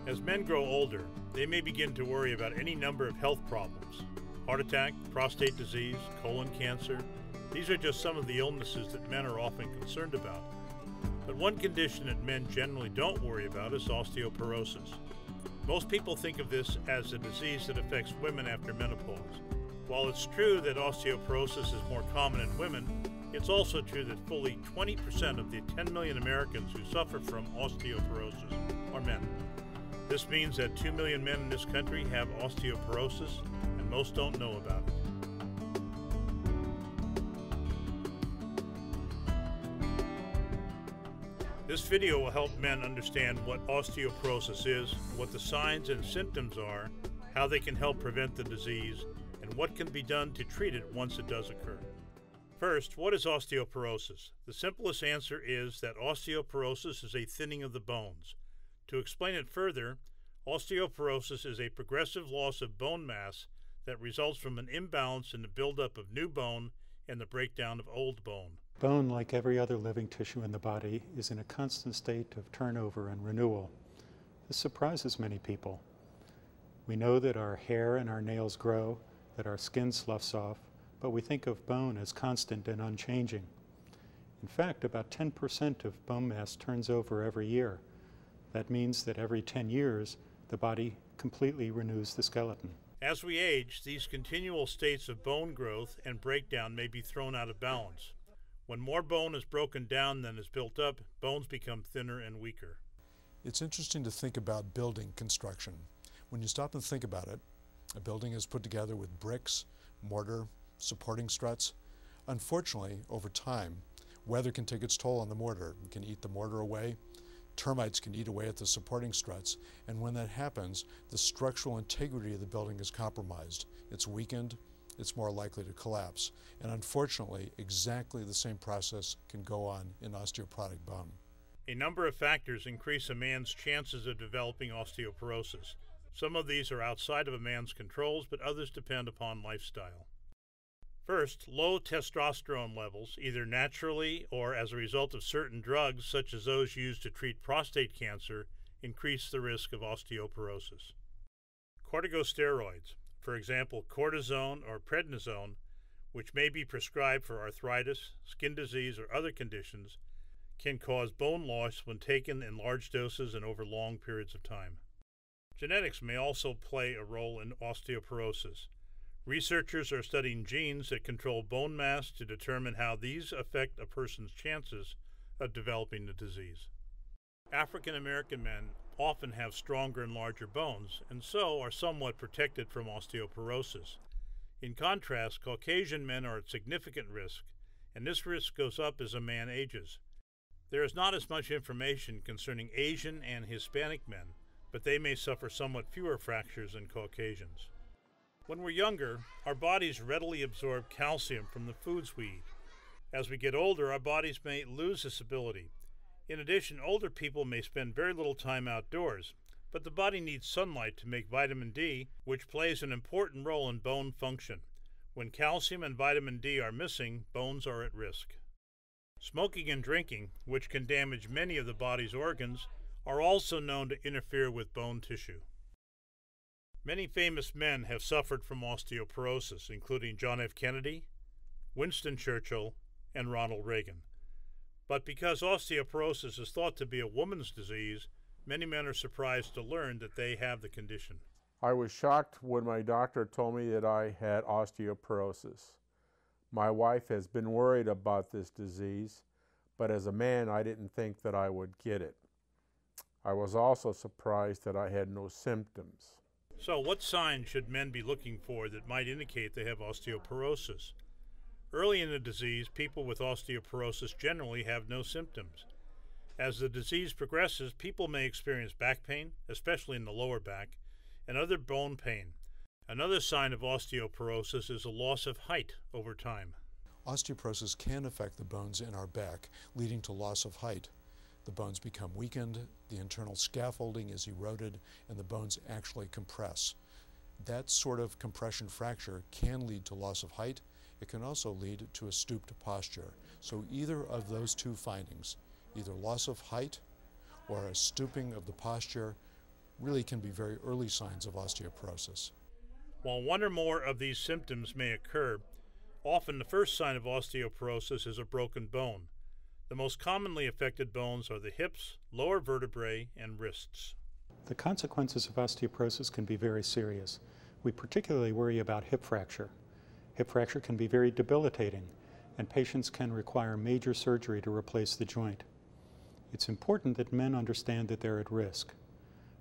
As men grow older, they may begin to worry about any number of health problems. Heart attack, prostate disease, colon cancer. These are just some of the illnesses that men are often concerned about. But one condition that men generally don't worry about is osteoporosis. Most people think of this as a disease that affects women after menopause. While it's true that osteoporosis is more common in women, it's also true that fully 20% of the 10 million Americans who suffer from osteoporosis are men. This means that 2 million men in this country have osteoporosis, and most don't know about it. This video will help men understand what osteoporosis is, what the signs and symptoms are, how they can help prevent the disease, and what can be done to treat it once it does occur. First, what is osteoporosis? The simplest answer is that osteoporosis is a thinning of the bones. To explain it further, osteoporosis is a progressive loss of bone mass that results from an imbalance in the buildup of new bone and the breakdown of old bone. Bone, like every other living tissue in the body, is in a constant state of turnover and renewal. This surprises many people. We know that our hair and our nails grow, that our skin sloughs off, but we think of bone as constant and unchanging. In fact, about 10% of bone mass turns over every year. That means that every 10 years, the body completely renews the skeleton. As we age, these continual states of bone growth and breakdown may be thrown out of balance. When more bone is broken down than is built up, bones become thinner and weaker. It's interesting to think about building construction. When you stop and think about it, a building is put together with bricks, mortar, supporting struts. Unfortunately, over time, weather can take its toll on the mortar. It can eat the mortar away. Termites can eat away at the supporting struts, and when that happens, the structural integrity of the building is compromised. It's weakened, it's more likely to collapse. And unfortunately, exactly the same process can go on in osteoporotic bone. A number of factors increase a man's chances of developing osteoporosis. Some of these are outside of a man's controls, but others depend upon lifestyle. First, low testosterone levels, either naturally or as a result of certain drugs such as those used to treat prostate cancer, increase the risk of osteoporosis. Corticosteroids, for example cortisone or prednisone, which may be prescribed for arthritis, skin disease, or other conditions, can cause bone loss when taken in large doses and over long periods of time. Genetics may also play a role in osteoporosis. Researchers are studying genes that control bone mass to determine how these affect a person's chances of developing the disease. African American men often have stronger and larger bones, and so are somewhat protected from osteoporosis. In contrast, Caucasian men are at significant risk, and this risk goes up as a man ages. There is not as much information concerning Asian and Hispanic men, but they may suffer somewhat fewer fractures than Caucasians. When we're younger, our bodies readily absorb calcium from the foods we eat. As we get older, our bodies may lose this ability. In addition, older people may spend very little time outdoors, but the body needs sunlight to make vitamin D, which plays an important role in bone function. When calcium and vitamin D are missing, bones are at risk. Smoking and drinking, which can damage many of the body's organs, are also known to interfere with bone tissue. Many famous men have suffered from osteoporosis, including John F. Kennedy, Winston Churchill, and Ronald Reagan. But because osteoporosis is thought to be a woman's disease, many men are surprised to learn that they have the condition. I was shocked when my doctor told me that I had osteoporosis. My wife has been worried about this disease, but as a man, I didn't think that I would get it. I was also surprised that I had no symptoms. So what signs should men be looking for that might indicate they have osteoporosis? Early in the disease, people with osteoporosis generally have no symptoms. As the disease progresses, people may experience back pain, especially in the lower back, and other bone pain. Another sign of osteoporosis is a loss of height over time. Osteoporosis can affect the bones in our back, leading to loss of height. The bones become weakened, the internal scaffolding is eroded, and the bones actually compress. That sort of compression fracture can lead to loss of height. It can also lead to a stooped posture. So either of those two findings, either loss of height or a stooping of the posture, really can be very early signs of osteoporosis. While one or more of these symptoms may occur, often the first sign of osteoporosis is a broken bone. The most commonly affected bones are the hips, lower vertebrae, and wrists. The consequences of osteoporosis can be very serious. We particularly worry about hip fracture. Hip fracture can be very debilitating, and patients can require major surgery to replace the joint. It's important that men understand that they're at risk.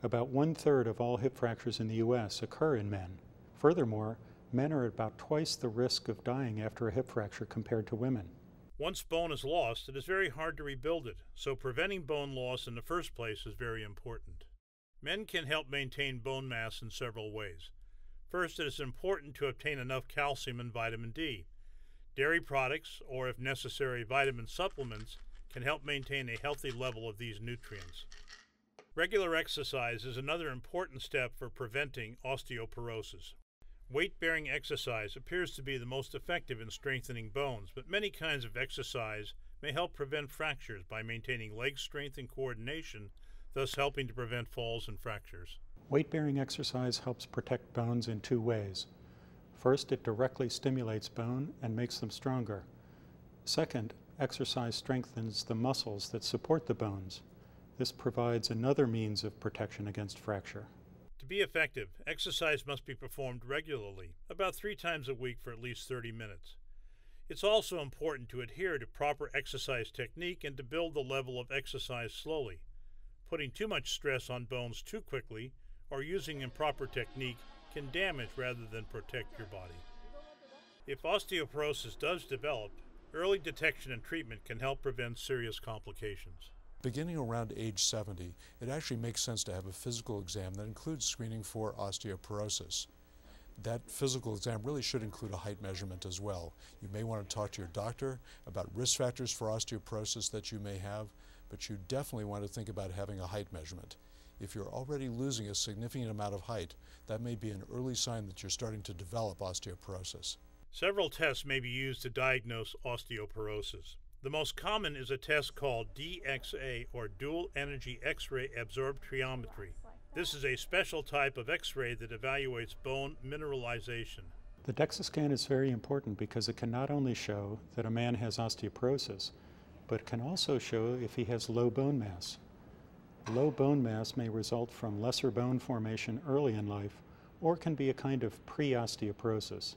About 1/3 of all hip fractures in the U.S. occur in men. Furthermore, men are at about twice the risk of dying after a hip fracture compared to women. Once bone is lost, it is very hard to rebuild it, so preventing bone loss in the first place is very important. Men can help maintain bone mass in several ways. First, it is important to obtain enough calcium and vitamin D. Dairy products, or if necessary, vitamin supplements, can help maintain a healthy level of these nutrients. Regular exercise is another important step for preventing osteoporosis. Weight-bearing exercise appears to be the most effective in strengthening bones, but many kinds of exercise may help prevent fractures by maintaining leg strength and coordination, thus helping to prevent falls and fractures. Weight-bearing exercise helps protect bones in two ways. First, it directly stimulates bone and makes them stronger. Second, exercise strengthens the muscles that support the bones. This provides another means of protection against fracture. To be effective, exercise must be performed regularly, about 3 times a week for at least 30 minutes. It's also important to adhere to proper exercise technique and to build the level of exercise slowly. Putting too much stress on bones too quickly or using improper technique can damage rather than protect your body. If osteoporosis does develop, early detection and treatment can help prevent serious complications. Beginning around age 70, it actually makes sense to have a physical exam that includes screening for osteoporosis. That physical exam really should include a height measurement as well. You may want to talk to your doctor about risk factors for osteoporosis that you may have, but you definitely want to think about having a height measurement. If you're already losing a significant amount of height, that may be an early sign that you're starting to develop osteoporosis. Several tests may be used to diagnose osteoporosis. The most common is a test called DXA, or Dual Energy X-ray Absorptiometry. This is a special type of X-ray that evaluates bone mineralization. The DEXA scan is very important because it can not only show that a man has osteoporosis, but can also show if he has low bone mass. Low bone mass may result from lesser bone formation early in life, or can be a kind of pre-osteoporosis.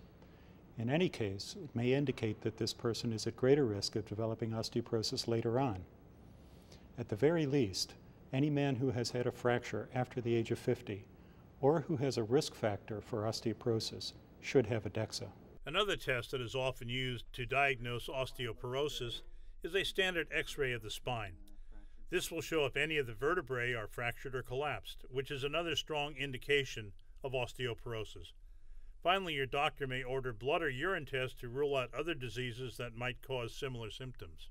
In any case, it may indicate that this person is at greater risk of developing osteoporosis later on. At the very least, any man who has had a fracture after the age of 50, or who has a risk factor for osteoporosis, should have a DEXA. Another test that is often used to diagnose osteoporosis is a standard X-ray of the spine. This will show if any of the vertebrae are fractured or collapsed, which is another strong indication of osteoporosis. Finally, your doctor may order blood or urine tests to rule out other diseases that might cause similar symptoms.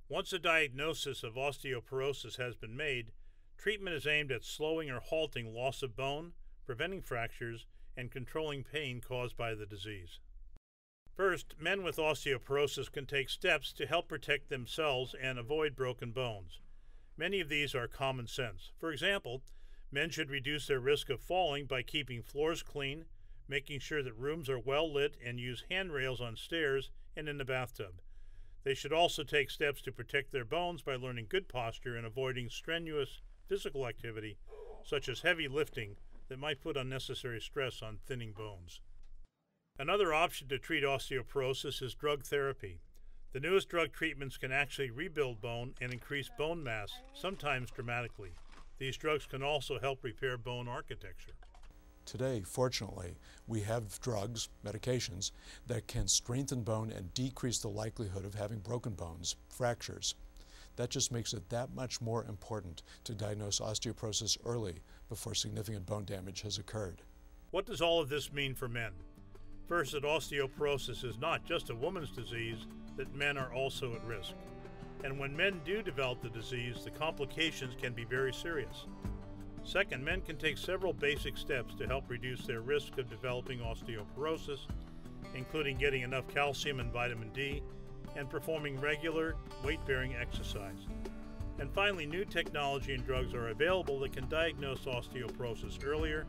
Once a diagnosis of osteoporosis has been made, treatment is aimed at slowing or halting loss of bone, preventing fractures, and controlling pain caused by the disease. First, men with osteoporosis can take steps to help protect themselves and avoid broken bones. Many of these are common sense. For example, men should reduce their risk of falling by keeping floors clean, making sure that rooms are well lit, and use handrails on stairs and in the bathtub. They should also take steps to protect their bones by learning good posture and avoiding strenuous physical activity, such as heavy lifting, that might put unnecessary stress on thinning bones. Another option to treat osteoporosis is drug therapy. The newest drug treatments can actually rebuild bone and increase bone mass, sometimes dramatically. These drugs can also help repair bone architecture. Today, fortunately, we have drugs, medications, that can strengthen bone and decrease the likelihood of having broken bones, fractures. That just makes it that much more important to diagnose osteoporosis early before significant bone damage has occurred. What does all of this mean for men? First, that osteoporosis is not just a woman's disease, that men are also at risk. And when men do develop the disease, the complications can be very serious. Second, men can take several basic steps to help reduce their risk of developing osteoporosis, including getting enough calcium and vitamin D, and performing regular weight-bearing exercise. And finally, new technology and drugs are available that can diagnose osteoporosis earlier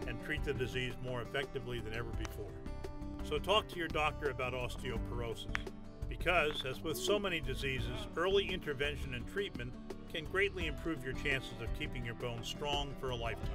and treat the disease more effectively than ever before. So talk to your doctor about osteoporosis, because, as with so many diseases, early intervention and treatment can greatly improve your chances of keeping your bones strong for a lifetime.